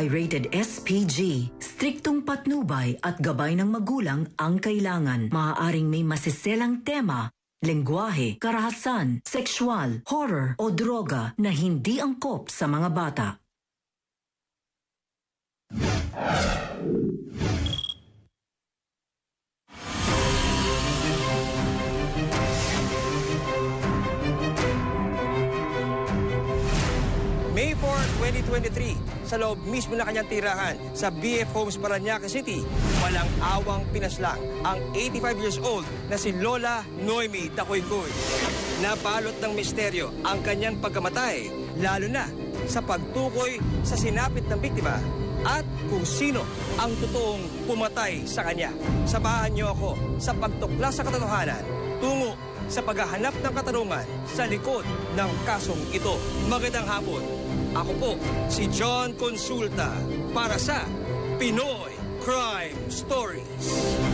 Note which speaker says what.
Speaker 1: ay rated SPG. Striktong patnubay at gabay ng magulang ang kailangan. Maaaring may masiselang tema, lengguwahe, karahasan, sexual, horror o droga na hindi angkop sa mga bata.
Speaker 2: May 4, 2023, sa loob mismo na kanyang tirahan sa BF Homes, Parañaque City, walang awang pinaslang ang 85 years old na si Lola Noemi Dakoykoy. Nabalot ng misteryo ang kanyang pagkamatay, lalo na sa pagtukoy sa sinapit ng biktima at kung sino ang totoong pumatay sa kanya. Samahan niyo ako sa pagtuklas sa katotohanan tungo sa paghahanap ng katarungan sa likod ng kasong ito. Magandang hapon. Ako po si John Consulta para sa Pinoy Crime Stories.